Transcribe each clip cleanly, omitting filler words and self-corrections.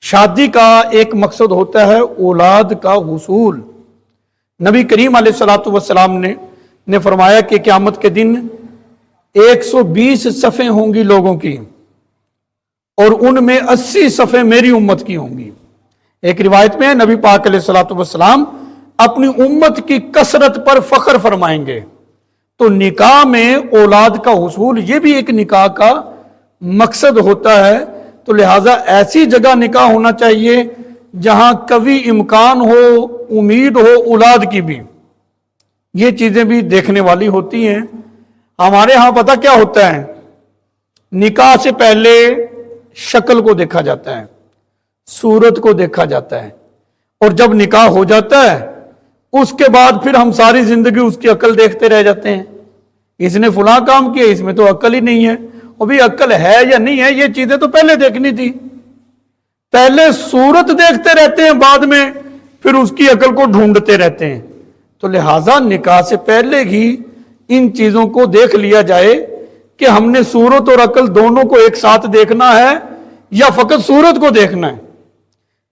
شادی کا ایک مقصد ہوتا ہے اولاد کا حصول۔ نبی کریم علیہ الصلوۃ والسلام نے فرمایا کہ قیامت کے دن 120 صفیں ہوں گی لوگوں کی، اور ان میں 80 صفیں میری امت کی ہوں گی۔ ایک روایت میں نبی پاک علیہ الصلوۃ والسلام اپنی امت کی کثرت پر فخر فرمائیں گے۔ تو نکاح میں اولاد کا حصول یہ بھی ایک نکاح کا مقصد ہوتا ہے، تو لہٰذا ایسی جگہ نکاح ہونا چاہیے جہاں کبھی امکان ہو، امید ہو اولاد کی بھی۔ یہ چیزیں بھی دیکھنے والی ہوتی ہیں۔ ہمارے ہاں پتہ کیا ہوتا ہے، نکاح سے پہلے شکل کو دیکھا جاتا ہے، صورت کو دیکھا جاتا ہے، اور جب نکاح ہو جاتا ہے اس کے بعد پھر ہم ساری زندگی اس کی عقل دیکھتے رہ جاتے ہیں۔ اس نے فلاں کام کیا، اس میں تو عقل ہی نہیں ہے۔ اور بھی عقل ہے یا نہیں ہے یہ چیزیں تو پہلے دیکھنی تھی۔ پہلے صورت دیکھتے رہتے ہیں، بعد میں پھر اس کی عقل کو ڈھونڈتے رہتے ہیں۔ تو لہٰذا نکاح سے پہلے ہی ان چیزوں کو دیکھ لیا جائے کہ ہم نے صورت اور عقل دونوں کو ایک ساتھ دیکھنا ہے یا فقط صورت کو دیکھنا ہے۔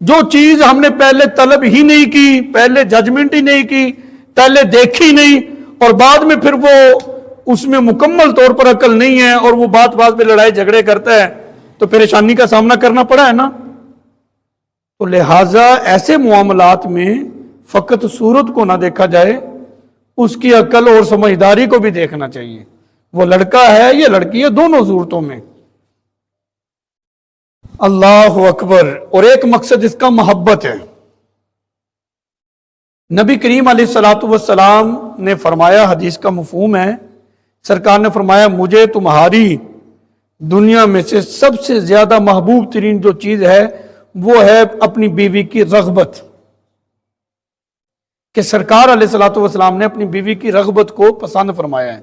جو چیز ہم نے پہلے طلب ہی نہیں کی، پہلے ججمنٹ ہی نہیں کی، پہلے دیکھی نہیں، اور بعد میں پھر وہ اس میں مکمل طور پر عقل نہیں ہے اور وہ بات میں لڑائی جھگڑے کرتا ہے، تو پریشانی کا سامنا کرنا پڑا ہے نا۔ تو لہٰذا ایسے معاملات میں فقط صورت کو نہ دیکھا جائے، اس کی عقل اور سمجھداری کو بھی دیکھنا چاہیے، وہ لڑکا ہے یا لڑکی ہے، دونوں صورتوں میں۔ اللہ اکبر۔ اور ایک مقصد اس کا محبت ہے۔ نبی کریم علیہ الصلوۃ والسلام نے فرمایا، حدیث کا مفہوم ہے، سرکار نے فرمایا مجھے تمہاری دنیا میں سے سب سے زیادہ محبوب ترین جو چیز ہے وہ ہے اپنی بیوی کی رغبت، کہ سرکار علیہ الصلوۃ والسلام نے اپنی بیوی کی رغبت کو پسند فرمایا ہے۔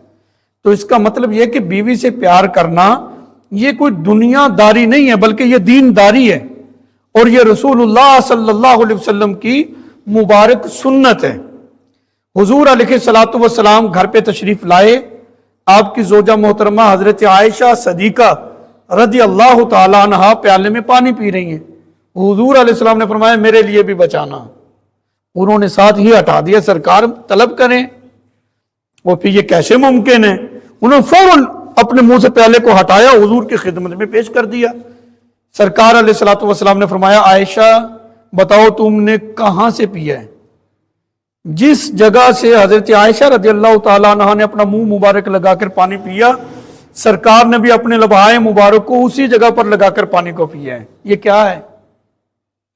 تو اس کا مطلب یہ کہ بیوی سے پیار کرنا یہ کوئی دنیا داری نہیں ہے، بلکہ یہ دین داری ہے، اور یہ رسول اللہ صلی اللہ علیہ وسلم کی مبارک سنت ہے۔ حضور علیہ الصلوۃ والسلام گھر پہ تشریف لائے، آپ کی زوجہ محترمہ حضرت عائشہ صدیقہ رضی اللہ تعالی عنہا پیالے میں پانی پی رہی ہیں۔ حضور علیہ السلام نے فرمایا میرے لیے بھی بچانا۔ انہوں نے ساتھ ہی ہٹا دیا، سرکار طلب کریں۔ وہ پھر یہ کیسے ممکن ہے؟ انہوں نے فوراً اپنے منہ سے پیالے کو ہٹایا، حضور کی خدمت میں پیش کر دیا۔ سرکار علیہ الصلوۃ والسلام نے فرمایا عائشہ بتاؤ تم نے کہاں سے پیا ہے؟ جس جگہ سے حضرت عائشہ رضی اللہ تعالیٰ عنہ نے اپنا منہ مبارک لگا کر پانی پیا، سرکار نے بھی اپنے لبہائے مبارک کو اسی جگہ پر لگا کر پانی کو پیا ہے۔ یہ کیا ہے؟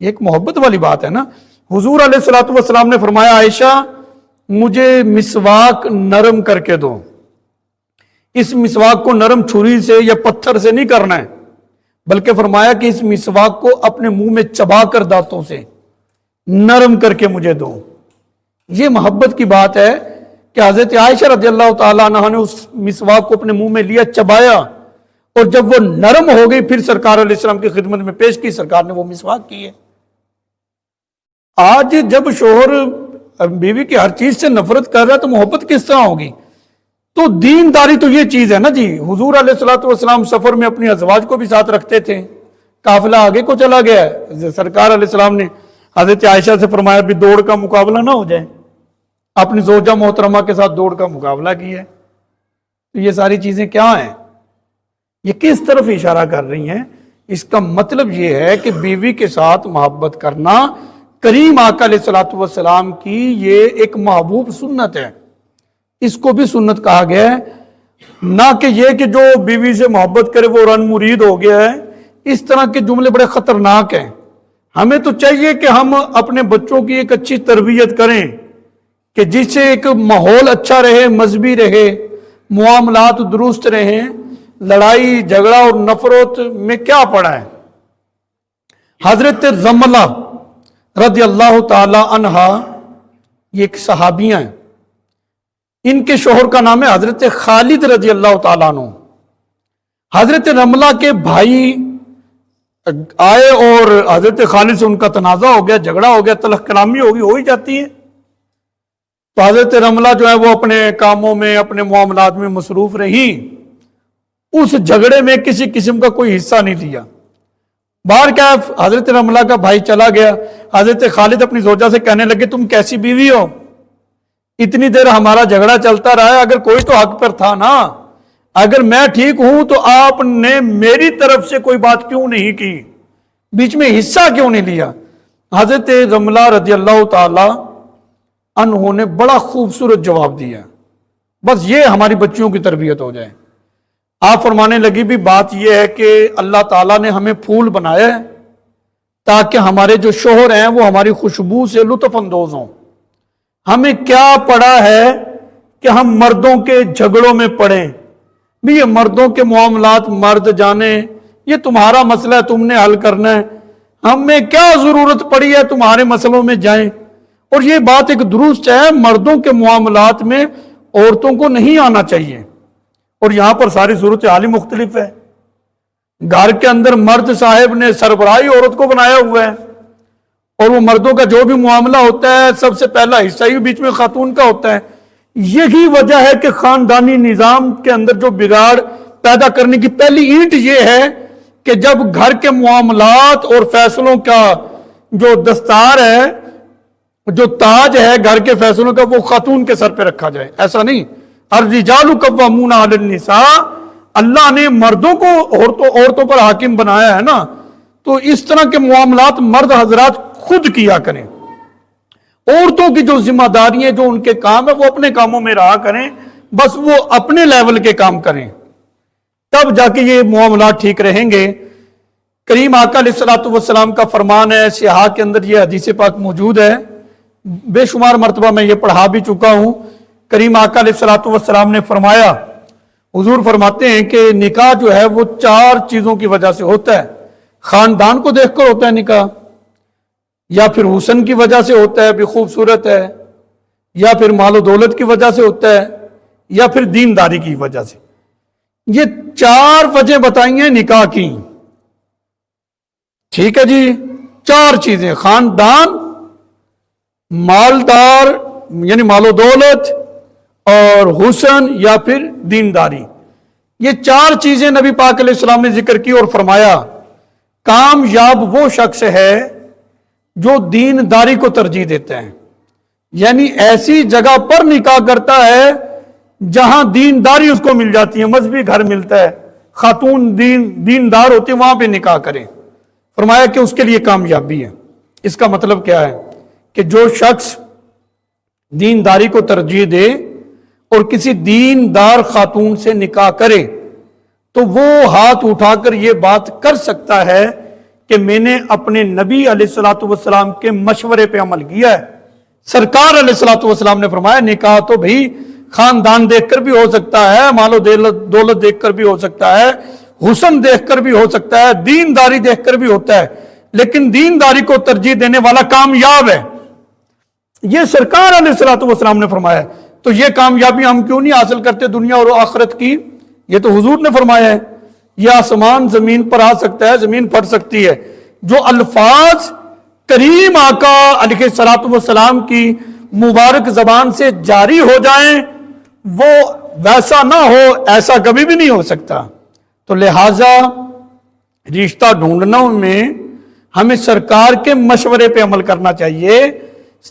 یہ ایک محبت والی بات ہے نا۔ حضور علیہ الصلوۃ والسلام نے فرمایا عائشہ مجھے مسواک نرم کر کے دو۔ اس مسواک کو نرم چھری سے یا پتھر سے نہیں کرنا ہے، بلکہ فرمایا کہ اس مسواک کو اپنے منہ میں چبا کر دانتوں سے نرم کر کے مجھے دو۔ یہ محبت کی بات ہے کہ حضرت عائشہ رضی اللہ تعالیٰ عنہ نے اس مسواک کو اپنے منہ میں لیا، چبایا، اور جب وہ نرم ہو گئی پھر سرکار علیہ السلام کی خدمت میں پیش کی، سرکار نے وہ مسواک کی ہے۔ آج جب شوہر بیوی کی ہر چیز سے نفرت کر رہا ہے تو محبت کس طرح ہوگی؟ تو دین داری تو یہ چیز ہے نا جی۔ حضور علیہ الصلوۃ والسلام سفر میں اپنی ازواج کو بھی ساتھ رکھتے تھے، قافلہ آگے کو چلا گیا ہے، سرکار علیہ السلام نے حضرت عائشہ سے فرمایا بھی دوڑ کا مقابلہ نہ ہو جائے، اپنی زوجہ محترمہ کے ساتھ دوڑ کا مقابلہ کیا ہے۔ تو یہ ساری چیزیں کیا ہیں؟ یہ کس طرف اشارہ کر رہی ہیں؟ اس کا مطلب یہ ہے کہ بیوی کے ساتھ محبت کرنا کریم آقا علیہ الصلوۃ والسلام کی یہ ایک محبوب سنت ہے۔ اس کو بھی سنت کہا گیا ہے، نہ کہ یہ کہ جو بیوی سے محبت کرے وہ رن مرید ہو گیا ہے۔ اس طرح کے جملے بڑے خطرناک ہیں۔ ہمیں تو چاہیے کہ ہم اپنے بچوں کی ایک اچھی تربیت کریں کہ جس سے ایک ماحول اچھا رہے، مذہبی رہے، معاملات درست رہیں، لڑائی جھگڑا اور نفرت میں کیا پڑا ہے۔ حضرت رملہ رضی اللہ تعالی عنہ یہ ایک صحابیہ ہیں، ان کے شوہر کا نام ہے حضرت خالد رضی اللہ تعالیٰ عنہ۔ حضرت رملہ کے بھائی آئے اور حضرت خالد سے ان کا تنازع ہو گیا، جھگڑا ہو گیا، تلخ کلامی ہو ہی جاتی ہے۔ تو حضرت رملہ جو ہے وہ اپنے کاموں میں، اپنے معاملات میں مصروف رہی، اس جھگڑے میں کسی قسم کا کوئی حصہ نہیں لیا۔ باہر کیا ہے، حضرت رملہ کا بھائی چلا گیا، حضرت خالد اپنی زوجہ سے کہنے لگے تم کیسی بیوی ہو، اتنی دیر ہمارا جھگڑا چلتا رہا ہے، اگر کوئی تو حق پر تھا نا، اگر میں ٹھیک ہوں تو آپ نے میری طرف سے کوئی بات کیوں نہیں کی، بیچ میں حصہ کیوں نہیں لیا؟ حضرت رملہ رضی اللہ تعالی عنہ نے بڑا خوبصورت جواب دیا، بس یہ ہماری بچیوں کی تربیت ہو جائے۔ آپ فرمانے لگی بھی بات یہ ہے کہ اللہ تعالیٰ نے ہمیں پھول بنایا ہے تاکہ ہمارے جو شوہر ہیں وہ ہماری خوشبو سے لطف اندوز ہوں، ہمیں کیا پڑا ہے کہ ہم مردوں کے جھگڑوں میں پڑیں، بھی یہ مردوں کے معاملات مرد جانے، یہ تمہارا مسئلہ ہے، تم نے حل کرنا ہے، ہمیں کیا ضرورت پڑی ہے تمہارے مسئلوں میں جائیں۔ اور یہ بات ایک درست ہے، مردوں کے معاملات میں عورتوں کو نہیں آنا چاہیے، اور یہاں پر ساری صورت حال مختلف ہے۔ گھر کے اندر مرد صاحب نے سربراہی عورت کو بنایا ہوا ہے، اور وہ مردوں کا جو بھی معاملہ ہوتا ہے سب سے پہلا حصہ ہی بیچ میں خاتون کا ہوتا ہے۔ یہی وجہ ہے کہ خاندانی نظام کے اندر جو بگاڑ پیدا کرنے کی پہلی اینٹ یہ ہے کہ جب گھر کے معاملات اور فیصلوں کا جو دستار ہے، جو تاج ہے گھر کے فیصلوں کا، وہ خاتون کے سر پہ رکھا جائے۔ ایسا نہیں، الرجال قوامون علی النساء، اللہ نے مردوں کو عورتوں پر حاکم بنایا ہے نا، تو اس طرح کے معاملات مرد حضرات خود کیا کریں۔ عورتوں کی جو ذمہ داریاں، جو ان کے کام ہے، وہ اپنے کاموں میں رہا کریں، بس وہ اپنے لیول کے کام کریں، تب جا کے یہ معاملات ٹھیک رہیں گے۔ کریم آقا علیہ الصلوۃ والسلام کا فرمان ہے، صحاح کے اندر یہ حدیث پاک موجود ہے، بے شمار مرتبہ میں یہ پڑھا بھی چکا ہوں۔ کریم آقا علیہ الصلوۃ والسلام نے فرمایا، حضور فرماتے ہیں کہ نکاح جو ہے وہ 4 چیزوں کی وجہ سے ہوتا ہے۔ خاندان کو دیکھ کر ہوتا ہے نکاح، یا پھر حسن کی وجہ سے ہوتا ہے، بھی خوبصورت ہے، یا پھر مال و دولت کی وجہ سے ہوتا ہے، یا پھر دینداری کی وجہ سے۔ یہ 4 وجہ بتائی ہیں نکاح کی، ٹھیک ہے جی؟ 4 چیزیں، خاندان، مالدار یعنی مال و دولت، اور حسن یا پھر دینداری، یہ 4 چیزیں نبی پاک علیہ السلام نے ذکر کی اور فرمایا کامیاب وہ شخص ہے جو دینداری کو ترجیح دیتا ہے، یعنی ایسی جگہ پر نکاح کرتا ہے جہاں دینداری اس کو مل جاتی ہے، مذہبی گھر ملتا ہے، خاتون دیندار ہوتی ہے، وہاں پہ نکاح کرے۔ فرمایا کہ اس کے لیے کامیابی ہے۔ اس کا مطلب کیا ہے کہ جو شخص دینداری کو ترجیح دے اور کسی دیندار خاتون سے نکاح کرے تو وہ ہاتھ اٹھا کر یہ بات کر سکتا ہے کہ میں نے اپنے نبی علیہ الصلوۃ والسلام کے مشورے پہ عمل کیا ہے۔ سرکار علیہ الصلوۃ والسلام نے فرمایا نکاح تو بھئی خاندان دیکھ کر بھی ہو سکتا ہے، مال و دولت دیکھ کر بھی ہو سکتا ہے، حسن دیکھ کر بھی ہو سکتا ہے، دینداری دیکھ کر بھی ہوتا ہے، لیکن دینداری کو ترجیح دینے والا کامیاب ہے۔ یہ سرکار علیہ الصلوۃ والسلام نے فرمایا ہے، تو یہ کامیابی ہم کیوں نہیں حاصل کرتے دنیا اور آخرت کی؟ یہ تو حضور نے فرمایا ہے۔ یہ آسمان زمین پر آ سکتا ہے، زمین پھٹ سکتی ہے، جو الفاظ کریم آقا علیہ الصلوۃ والسلام کی مبارک زبان سے جاری ہو جائیں وہ ویسا نہ ہو، ایسا کبھی بھی نہیں ہو سکتا۔ تو لہٰذا رشتہ ڈھونڈنا میں ہمیں سرکار کے مشورے پہ عمل کرنا چاہیے،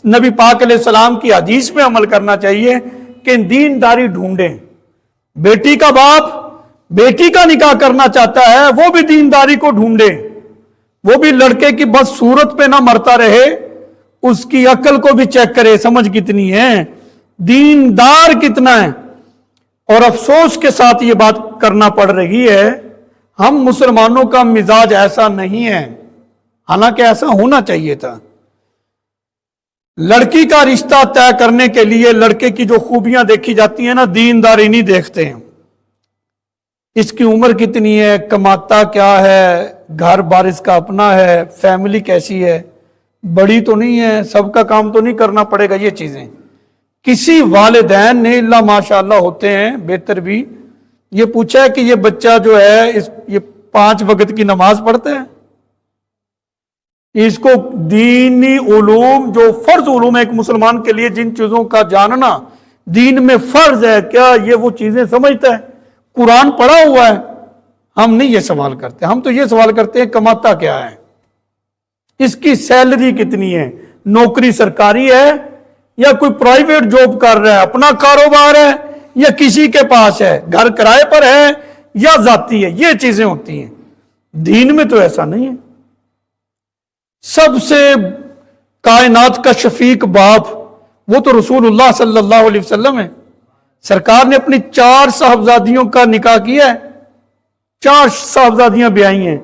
نبی پاک علیہ السلام کی حدیث پہ عمل کرنا چاہیے کہ دینداری ڈھونڈیں۔ بیٹی کا باپ بیٹی کا نکاح کرنا چاہتا ہے، وہ بھی دینداری کو ڈھونڈے، وہ بھی لڑکے کی بس صورت پہ نہ مرتا رہے، اس کی عقل کو بھی چیک کرے، سمجھ کتنی ہے، دیندار کتنا ہے۔ اور افسوس کے ساتھ یہ بات کرنا پڑ رہی ہے، ہم مسلمانوں کا مزاج ایسا نہیں ہے، حالانکہ ایسا ہونا چاہیے تھا۔ لڑکی کا رشتہ طے کرنے کے لیے لڑکے کی جو خوبیاں دیکھی جاتی ہیں نا، دینداری نہیں دیکھتے ہیں۔ اس کی عمر کتنی ہے، کماتا کیا ہے، گھر بار اس کا اپنا ہے، فیملی کیسی ہے، بڑی تو نہیں ہے، سب کا کام تو نہیں کرنا پڑے گا، یہ چیزیں کسی والدین نے اللہ ماشاءاللہ ہوتے ہیں بہتر بھی یہ پوچھا ہے کہ یہ بچہ جو ہے یہ 5 وقت کی نماز پڑھتا ہے، اس کو دینی علوم جو فرض علوم ہے ایک مسلمان کے لیے، جن چیزوں کا جاننا دین میں فرض ہے، کیا یہ وہ چیزیں سمجھتا ہے؟ قرآن پڑھا ہوا ہے، ہم نہیں یہ سوال کرتے، ہم تو یہ سوال کرتے ہیں کماتا کیا ہے، اس کی سیلری کتنی ہے، نوکری سرکاری ہے یا کوئی پرائیویٹ جاب کر رہا ہے، اپنا کاروبار ہے یا کسی کے پاس ہے، گھر کرائے پر ہے یا ذاتی ہے، یہ چیزیں ہوتی ہیں۔ دین میں تو ایسا نہیں ہے۔ سب سے کائنات کا شفیق باپ وہ تو رسول اللہ صلی اللہ علیہ وسلم ہے۔ سرکار نے اپنی 4 صاحبزادیوں کا نکاح کیا ہے، 4 صاحبزادیاں بیائی ہیں۔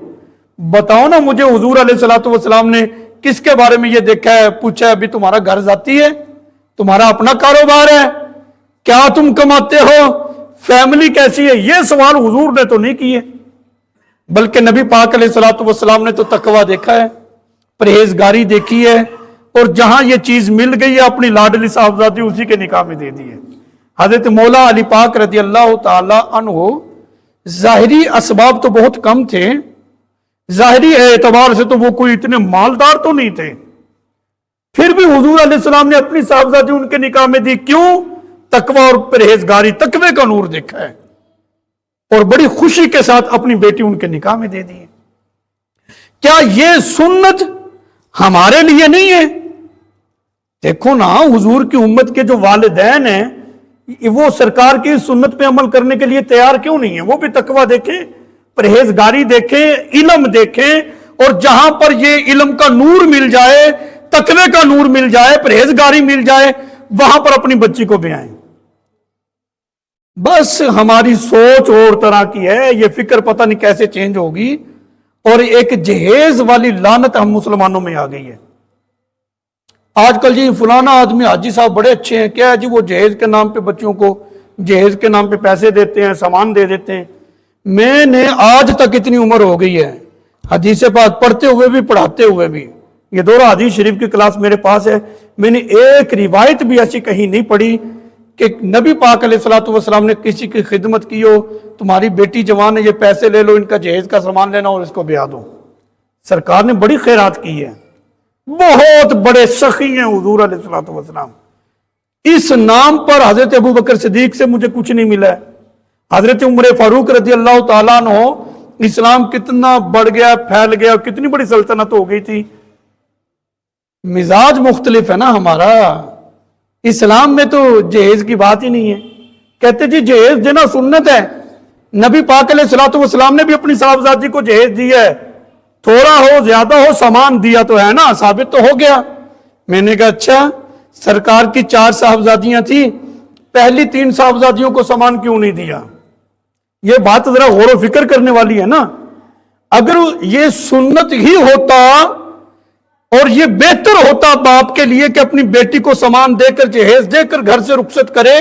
بتاؤ نا مجھے حضور علیہ الصلوۃ والسلام نے کس کے بارے میں یہ دیکھا ہے، پوچھا ہے ابھی تمہارا گھر ذاتی ہے، تمہارا اپنا کاروبار ہے، کیا تم کماتے ہو، فیملی کیسی ہے؟ یہ سوال حضور نے تو نہیں کیے، بلکہ نبی پاک علیہ الصلوۃ والسلام نے تو تقویٰ دیکھا ہے، پرہیزگاری دیکھی ہے، اور جہاں یہ چیز مل گئی ہے اپنی لاڈلی صاحبزادی اسی کے نکاح میں دے دی ہے۔ حضرت مولا علی پاک رضی اللہ تعالی عنہ ظاہری اسباب تو بہت کم تھے، ظاہری اعتبار سے تو وہ کوئی اتنے مالدار تو نہیں تھے، پھر بھی حضور علیہ السلام نے اپنی صاحبزادی ان کے نکاح میں دی۔ کیوں؟ تقویٰ اور پرہیزگاری، تقوی کا نور دیکھا ہے، اور بڑی خوشی کے ساتھ اپنی بیٹی ان کے نکاح میں دے دی ہے۔ کیا یہ سنت ہمارے لیے نہیں ہے؟ دیکھو نا، حضور کی امت کے جو والدین ہیں وہ سرکار کی سنت پہ عمل کرنے کے لیے تیار کیوں نہیں ہیں؟ وہ بھی تقویٰ دیکھیں، پرہیزگاری دیکھیں، علم دیکھیں، اور جہاں پر یہ علم کا نور مل جائے، تقوی کا نور مل جائے، پرہیزگاری مل جائے، وہاں پر اپنی بچی کو بیائیں۔ بس ہماری سوچ اور طرح کی ہے، یہ فکر پتہ نہیں کیسے چینج ہوگی، اور ایک جہیز والی لعنت ہم مسلمانوں میں آ گئی ہے۔ آج کل جی فلانا آدمی حاجی صاحب بڑے اچھے ہیں، کیا ہے جی، وہ جہیز کے نام پہ بچوں کو جہیز کے نام پہ پیسے دیتے ہیں، سامان دے دیتے ہیں۔ میں نے آج تک اتنی عمر ہو گئی ہے، حدیث پاک پڑھتے ہوئے بھی پڑھاتے ہوئے بھی، یہ دورہ حدیث شریف کی کلاس میرے پاس ہے، میں نے ایک روایت بھی ایسی کہیں نہیں پڑھی کہ نبی پاک علیہ الصلوۃ والسلام نے کسی کی خدمت کی ہو، تمہاری بیٹی جوان ہے، یہ پیسے لے لو، ان کا جہیز کا سامان لینا اور اس کو بیاہ دو۔ سرکار نے بڑی خیرات کی ہے، بہت بڑے سخی ہیں حضور علیہ الصلوۃ والسلام۔ اس نام پر حضرت ابو بکر صدیق سے مجھے کچھ نہیں ملا ہے، حضرت عمر فاروق رضی اللہ تعالیٰ عنہ، اسلام کتنا بڑھ گیا، پھیل گیا، کتنی بڑی سلطنت ہو گئی تھی۔ مزاج مختلف ہے نا ہمارا، اسلام میں تو جہیز کی بات ہی نہیں ہے۔ کہتے جی جہیز دینا سنت ہے، نبی پاک علیہ الصلوۃ والسلام نے بھی اپنی صاحبزادی کو جہیز دیا ہے، تھوڑا ہو زیادہ ہو سامان دیا تو ہے نا، ثابت تو ہو گیا۔ میں نے کہا اچھا، سرکار کی 4 صاحبزادیاں تھیں، پہلی 3 صاحبزادیوں کو سامان کیوں نہیں دیا؟ یہ بات ذرا غور و فکر کرنے والی ہے نا۔ اگر یہ سنت ہی ہوتا اور یہ بہتر ہوتا باپ کے لیے کہ اپنی بیٹی کو سامان دے کر جہیز دے کر گھر سے رخصت کرے،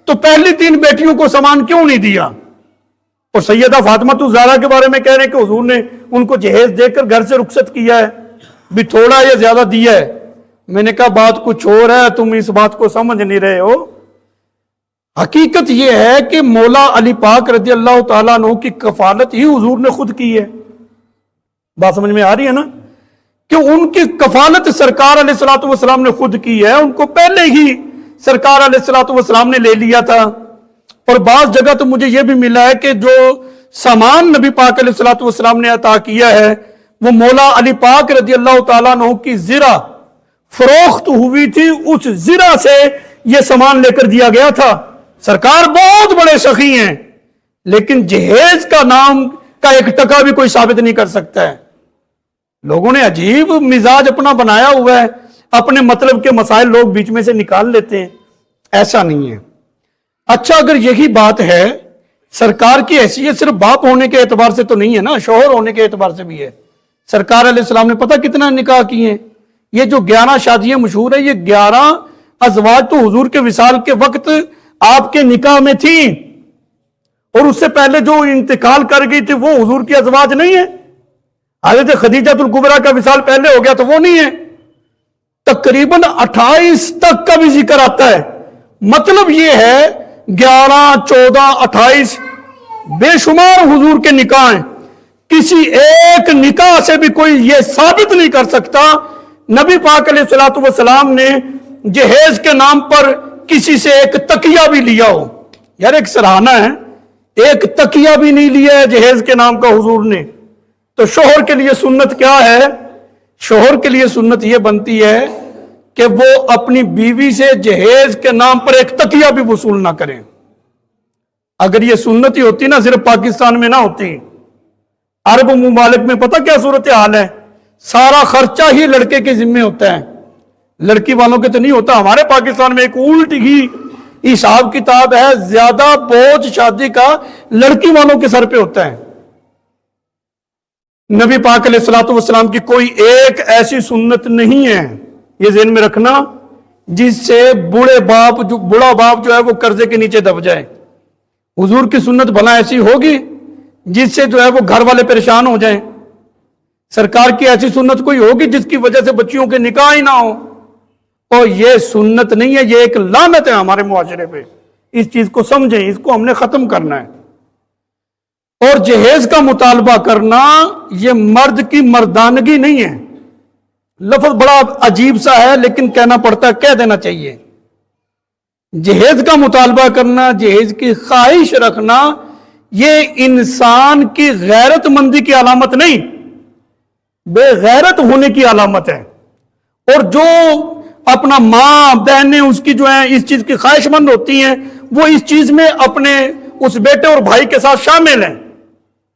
تو پہلی 3 بیٹیوں کو سامان کیوں نہیں دیا؟ اور سیدہ فاطمہ الزہرا کے بارے میں کہہ رہے ہیں کہ حضور نے ان کو جہیز دے کر گھر سے رخصت کیا ہے، بھی تھوڑا یا زیادہ دیا ہے۔ میں نے کہا بات کچھ اور ہے، تم اس بات کو سمجھ نہیں رہے ہو۔ حقیقت یہ ہے کہ مولا علی پاک رضی اللہ تعالیٰ عنہ کی کفالت ہی حضور نے خود کی ہے۔ بات سمجھ میں آ رہی ہے نا، کہ ان کی کفالت سرکار علیہ الصلوۃ والسلام نے خود کی ہے، ان کو پہلے ہی سرکار علیہ الصلوۃ والسلام نے لے لیا تھا۔ اور بعض جگہ تو مجھے یہ بھی ملا ہے کہ جو سامان نبی پاک علیہ الصلوۃ والسلام نے عطا کیا ہے وہ مولا علی پاک رضی اللہ تعالیٰ عنہ کی زرہ فروخت ہوئی تھی، اس زرہ سے یہ سامان لے کر دیا گیا تھا۔ سرکار بہت بڑے سخی ہیں، لیکن جہیز کا نام کا 1 ٹکا بھی کوئی ثابت نہیں کر سکتا ہے۔ لوگوں نے عجیب مزاج اپنا بنایا ہوا ہے، اپنے مطلب کے مسائل لوگ بیچ میں سے نکال لیتے ہیں، ایسا نہیں ہے۔ اچھا اگر یہی بات ہے، سرکار کی حیثیت صرف باپ ہونے کے اعتبار سے تو نہیں ہے نا، شوہر ہونے کے اعتبار سے بھی ہے۔ سرکار علیہ السلام نے پتہ کتنا نکاح کیے ہیں؟ یہ جو 11 شادیاں مشہور ہیں، یہ 11 ازواج تو حضور کے وصال کے وقت آپ کے نکاح میں تھیں، اور اس سے پہلے جو انتقال کر گئی تھی وہ حضور کی ازواج نہیں ہے۔ حضرت خدیجہ الکبریٰ کا وصال پہلے ہو گیا تو وہ نہیں ہے۔ تقریباً 28 تک کا بھی ذکر آتا ہے، مطلب یہ ہے 11 14 28 بے شمار حضور کے نکاح ہیں۔ کسی ایک نکاح سے بھی کوئی یہ ثابت نہیں کر سکتا نبی پاک علیہ الصلوۃ والسلام نے جہیز کے نام پر کسی سے ایک تکیہ بھی لیا ہو۔ یار ایک سراہنا ہے، ایک تکیہ بھی نہیں لیا ہے جہیز کے نام کا حضور نے. تو شوہر کے لیے سنت کیا ہے؟ شوہر کے لیے سنت یہ بنتی ہے کہ وہ اپنی بیوی سے جہیز کے نام پر ایک تکیہ بھی وصول نہ کریں. اگر یہ سنت ہی ہوتی نا، صرف پاکستان میں نہ ہوتی، عرب ممالک میں پتہ کیا صورتحال ہے؟ سارا خرچہ ہی لڑکے کے ذمے ہوتا ہے، لڑکی والوں کے تو نہیں ہوتا. ہمارے پاکستان میں ایک الٹ ہی حساب کتاب ہے، زیادہ بوجھ شادی کا لڑکی والوں کے سر پہ ہوتا ہے. نبی پاک علیہ الصلوۃ والسلام کی کوئی ایک ایسی سنت نہیں ہے، یہ ذہن میں رکھنا، جس سے بوڑھا باپ جو ہے وہ قرضے کے نیچے دب جائے. حضور کی سنت بھلا ایسی ہوگی جس سے جو ہے وہ گھر والے پریشان ہو جائیں؟ سرکار کی ایسی سنت کوئی ہوگی جس کی وجہ سے بچیوں کے نکاح ہی نہ ہو؟ اور یہ سنت نہیں ہے، یہ ایک لعنت ہے ہمارے معاشرے پہ. اس چیز کو سمجھیں، اس کو ہم نے ختم کرنا ہے. اور جہیز کا مطالبہ کرنا یہ مرد کی مردانگی نہیں ہے. لفظ بڑا عجیب سا ہے لیکن کہنا پڑتا ہے، کہہ دینا چاہیے. جہیز کا مطالبہ کرنا، جہیز کی خواہش رکھنا، یہ انسان کی غیرت مندی کی علامت نہیں، بے غیرت ہونے کی علامت ہے. اور جو اپنا ماں بہنیں اس کی جو ہیں اس چیز کی خواہش مند ہوتی ہیں، وہ اس چیز میں اپنے اس بیٹے اور بھائی کے ساتھ شامل ہیں.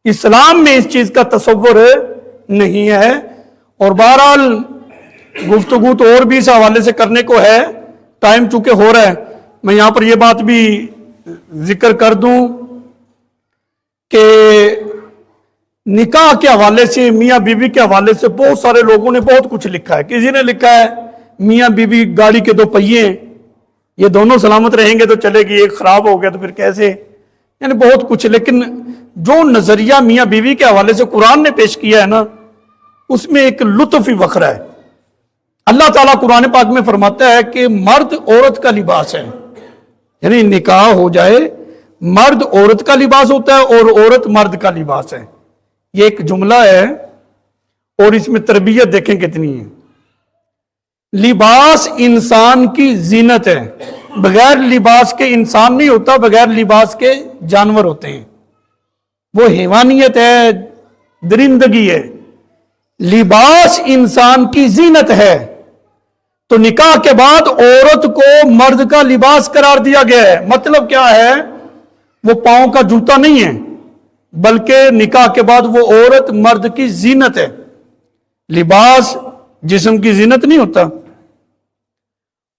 اسلام میں اس چیز کا تصور نہیں ہے. اور بہرحال گفتگو تو اور بھی اس حوالے سے کرنے کو ہے، ٹائم چونکہ ہو رہا ہے. میں یہاں پر یہ بات بھی ذکر کر دوں کہ نکاح کے حوالے سے، میاں بیوی کے حوالے سے بہت سارے لوگوں نے بہت کچھ لکھا ہے. کسی نے لکھا ہے میاں بیوی گاڑی کے دو پہیے ہیں، یہ دونوں سلامت رہیں گے تو چلے گی، ایک خراب ہو گیا تو پھر کیسے، یعنی بہت کچھ. لیکن جو نظریہ میاں بیوی کے حوالے سے قرآن نے پیش کیا ہے نا، اس میں ایک لطف ہی وقرا ہے. اللہ تعالیٰ قرآن پاک میں فرماتا ہے کہ مرد عورت کا لباس ہے. یعنی نکاح ہو جائے، مرد عورت کا لباس ہوتا ہے اور عورت مرد کا لباس ہے. یہ ایک جملہ ہے اور اس میں تربیت دیکھیں کتنی ہے. لباس انسان کی زینت ہے. بغیر لباس کے انسان نہیں ہوتا، بغیر لباس کے جانور ہوتے ہیں. وہ حیوانیت ہے، درندگی ہے. لباس انسان کی زینت ہے. تو نکاح کے بعد عورت کو مرد کا لباس قرار دیا گیا ہے. مطلب کیا ہے؟ وہ پاؤں کا جوتا نہیں ہے، بلکہ نکاح کے بعد وہ عورت مرد کی زینت ہے. لباس جسم کی زینت نہیں ہوتا.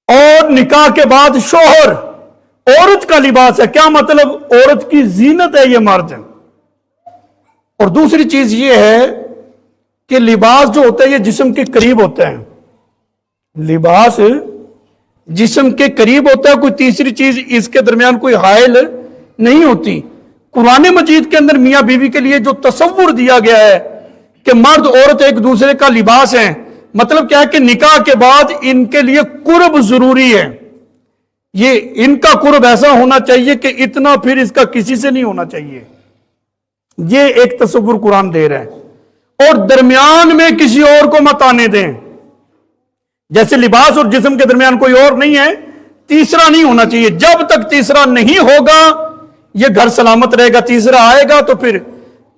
اور نکاح کے بعد شوہر عورت کا لباس ہے. کیا مطلب؟ عورت کی زینت ہے یہ مرد. اور دوسری چیز یہ ہے کہ لباس جو ہوتا ہے یہ جسم کے قریب ہوتا ہے. لباس جسم کے قریب ہوتا ہے، کوئی تیسری چیز اس کے درمیان کوئی حائل نہیں ہوتی. قرآن مجید کے اندر میاں بیوی کے لیے جو تصور دیا گیا ہے کہ مرد عورت ایک دوسرے کا لباس ہیں، مطلب کیا ہے کہ نکاح کے بعد ان کے لیے قرب ضروری ہے. یہ ان کا قرب ایسا ہونا چاہیے کہ اتنا پھر اس کا کسی سے نہیں ہونا چاہیے. یہ ایک تصور قرآن دے رہا ہے. اور درمیان میں کسی اور کو مت آنے دیں. جیسے لباس اور جسم کے درمیان کوئی اور نہیں ہے، تیسرا نہیں ہونا چاہیے. جب تک تیسرا نہیں ہوگا یہ گھر سلامت رہے گا. تیسرا آئے گا تو پھر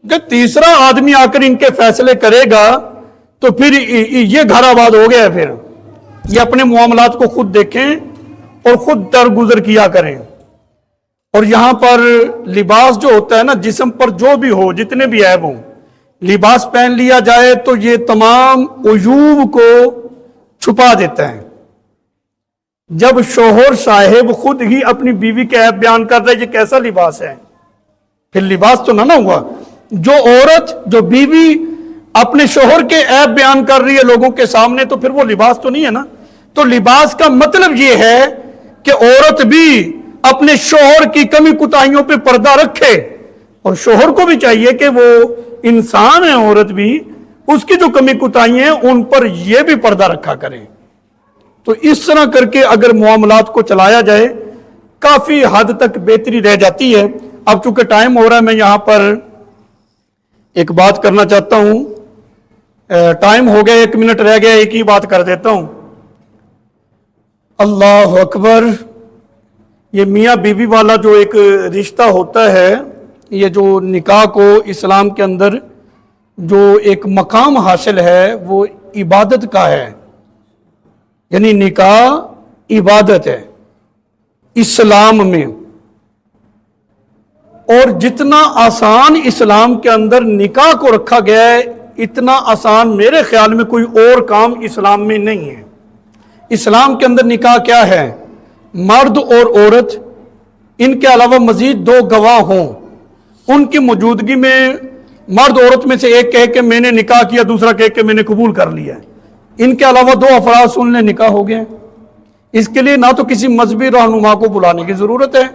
جب تیسرا آدمی آ کر ان کے فیصلے کرے گا تو پھر یہ گھر آباد ہو گیا. پھر یہ اپنے معاملات کو خود دیکھیں اور خود درگزر کیا کریں. اور یہاں پر لباس جو ہوتا ہے نا، جسم پر جو بھی ہو، جتنے بھی عیب ہوں، لباس پہن لیا جائے تو یہ تمام عیوب کو چھپا دیتا ہے. جب شوہر صاحب خود ہی اپنی بیوی کے عیب بیان کر رہے یہ کیسا لباس ہے، پھر لباس تو نہ ہوا. جو عورت، جو بیوی اپنے شوہر کے عیب بیان کر رہی ہے لوگوں کے سامنے تو پھر وہ لباس تو نہیں ہے نا. تو لباس کا مطلب یہ ہے کہ عورت بھی اپنے شوہر کی کمی کوتاہیوں پہ پردہ رکھے، اور شوہر کو بھی چاہیے کہ وہ انسان ہے، عورت بھی، اس کی جو کمی کوتاہیاں ہیں ان پر یہ بھی پردہ رکھا کرے. تو اس طرح کر کے اگر معاملات کو چلایا جائے کافی حد تک بہتری رہ جاتی ہے. اب چونکہ ٹائم ہو رہا ہے میں یہاں پر ایک بات کرنا چاہتا ہوں. ٹائم ہو گیا، 1 منٹ رہ گیا، ایک ہی بات کر دیتا ہوں. اللہ اکبر. یہ میاں بیوی والا جو ایک رشتہ ہوتا ہے یہ جو نکاح کو اسلام کے اندر جو ایک مقام حاصل ہے وہ عبادت کا ہے، یعنی نکاح عبادت ہے اسلام میں، اور جتنا آسان اسلام کے اندر نکاح کو رکھا گیا ہے اتنا آسان میرے خیال میں کوئی اور کام اسلام میں نہیں ہے۔ اسلام کے اندر نکاح کیا ہے؟ مرد اور عورت، ان کے علاوہ مزید 2 گواہ ہوں، ان کی موجودگی میں مرد عورت میں سے ایک کہے کہ میں نے نکاح کیا، دوسرا کہے کہ میں نے قبول کر لیا، ان کے علاوہ 2 افراد سن لیں نکاح ہو گیا۔ اس کے لیے نہ تو کسی مذہبی رہنما کو بلانے کی ضرورت ہے،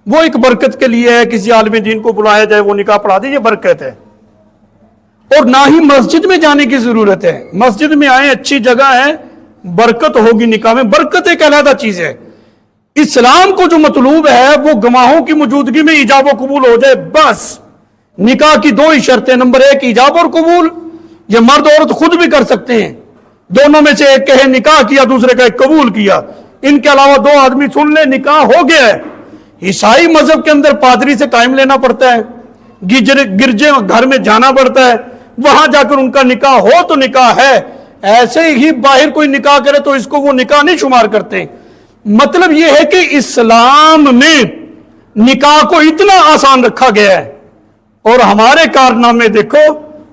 وہ ایک برکت کے لیے ہے، کسی عالم دین کو بلایا جائے وہ نکاح پڑھا دے، یہ برکت ہے، اور نہ ہی مسجد میں جانے کی ضرورت ہے۔ مسجد میں آئیں، اچھی جگہ ہے، برکت ہوگی نکاح میں، برکت ایک علیحدہ چیز ہے۔ اسلام کو جو مطلوب ہے وہ گواہوں کی موجودگی میں ایجاب و قبول ہو جائے، بس۔ نکاح کی 2 ہی شرطیں، نمبر 1 ایجاب اور قبول، یہ مرد عورت خود بھی کر سکتے ہیں، دونوں میں سے ایک کہے نکاح کیا، دوسرے کہے قبول کیا، ان کے علاوہ 2 آدمی سن لے نکاح ہو گیا ہے۔ عیسائی مذہب کے اندر پادری سے ٹائم لینا پڑتا ہے، گرجے گھر میں جانا پڑتا ہے، وہاں جا کر ان کا نکاح ہو تو نکاح ہے، ایسے ہی باہر کوئی نکاح کرے تو اس کو وہ نکاح نہیں شمار کرتے۔ مطلب یہ ہے کہ اسلام میں نکاح کو اتنا آسان رکھا گیا ہے، اور ہمارے کارنامے دیکھو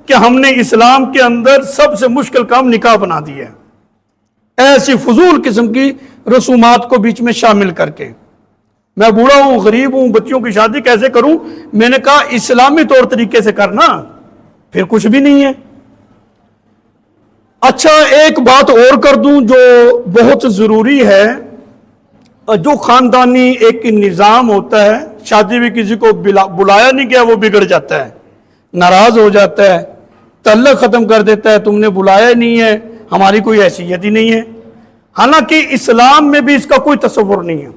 کہ ہم نے اسلام کے اندر سب سے مشکل کام نکاح بنا دیا ہے، ایسی فضول قسم کی رسومات کو بیچ میں شامل کر کے۔ میں بوڑھا ہوں، غریب ہوں، بچیوں کی شادی کیسے کروں؟ میں نے کہا اسلامی طور طریقے سے کرنا، پھر کچھ بھی نہیں ہے۔ اچھا، ایک بات اور کر دوں جو بہت ضروری ہے، جو خاندانی ایک نظام ہوتا ہے، شادی بھی کسی کو بلایا نہیں گیا وہ بگڑ جاتا ہے، ناراض ہو جاتا ہے، تعلق ختم کر دیتا ہے، تم نے بلایا نہیں ہے، ہماری کوئی حیثیت ہی نہیں ہے۔ حالانکہ اسلام میں بھی اس کا کوئی تصور نہیں ہے۔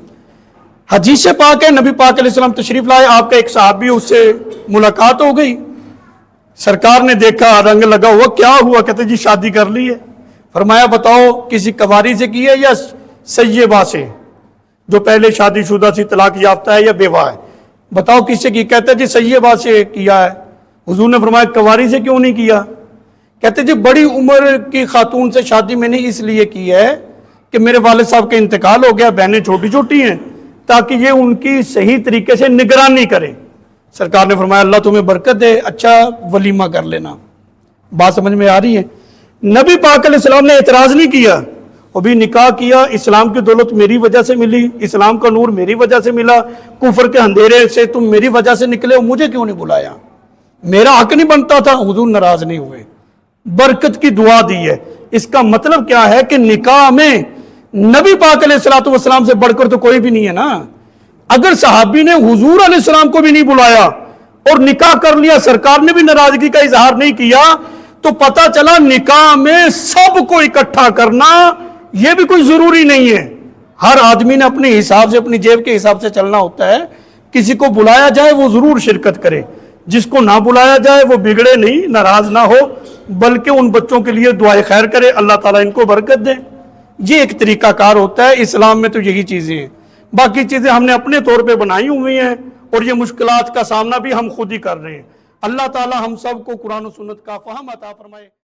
حدیث پاک ہے، نبی پاک علیہ السلام تشریف لائے، آپ کا ایک صحابی، اس سے ملاقات ہو گئی، سرکار نے دیکھا رنگ لگا ہوا، کیا ہوا؟ کہتے جی شادی کر لی ہے۔ فرمایا بتاؤ کسی کنواری سے کی ہے یا سیبہ سے، جو پہلے شادی شدہ سی، طلاق یافتہ ہے یا بیوہ ہے، بتاؤ کس سے کی؟ کہتے جی سیبہ سے کیا ہے۔ حضور نے فرمایا کنواری سے کیوں نہیں کیا؟ کہتے جی بڑی عمر کی خاتون سے شادی میں نے اس لیے کی ہے کہ میرے والد صاحب کا انتقال ہو گیا، بہنیں چھوٹی چھوٹی ہیں، تاکہ یہ ان کی صحیح طریقے سے نگرانی کرے۔ سرکار نے فرمایا اللہ تمہیں برکت دے، اچھا ولیمہ کر لینا۔ بات سمجھ میں آ رہی ہے؟ نبی پاک علیہ السلام نے اعتراض نہیں کیا، وہ بھی نکاح کیا، اسلام کی دولت میری وجہ سے ملی، اسلام کا نور میری وجہ سے ملا، کفر کے اندھیرے سے تم میری وجہ سے نکلے ہو، مجھے کیوں نہیں بلایا؟ میرا حق نہیں بنتا تھا؟ حضور ناراض نہیں ہوئے، برکت کی دعا دی ہے۔ اس کا مطلب کیا ہے کہ نکاح میں نبی پاک علیہ السلام سے بڑھ کر تو کوئی بھی نہیں ہے نا۔ اگر صحابی نے حضور علیہ السلام کو بھی نہیں بلایا اور نکاح کر لیا، سرکار نے بھی ناراضگی کا اظہار نہیں کیا، تو پتا چلا نکاح میں سب کو اکٹھا کرنا یہ بھی کوئی ضروری نہیں ہے۔ ہر آدمی نے اپنے حساب سے، اپنی جیب کے حساب سے چلنا ہوتا ہے۔ کسی کو بلایا جائے وہ ضرور شرکت کرے، جس کو نہ بلایا جائے وہ بگڑے نہیں، ناراض نہ ہو، بلکہ ان بچوں کے لیے دعائے خیر کرے، اللہ تعالیٰ ان کو برکت دے۔ یہ ایک طریقہ کار ہوتا ہے اسلام میں، تو یہی چیزیں ہیں۔ باقی چیزیں ہم نے اپنے طور پہ بنائی ہوئی ہیں، اور یہ مشکلات کا سامنا بھی ہم خود ہی کر رہے ہیں۔ اللہ تعالیٰ ہم سب کو قرآن و سنت کا فہم عطا فرمائے۔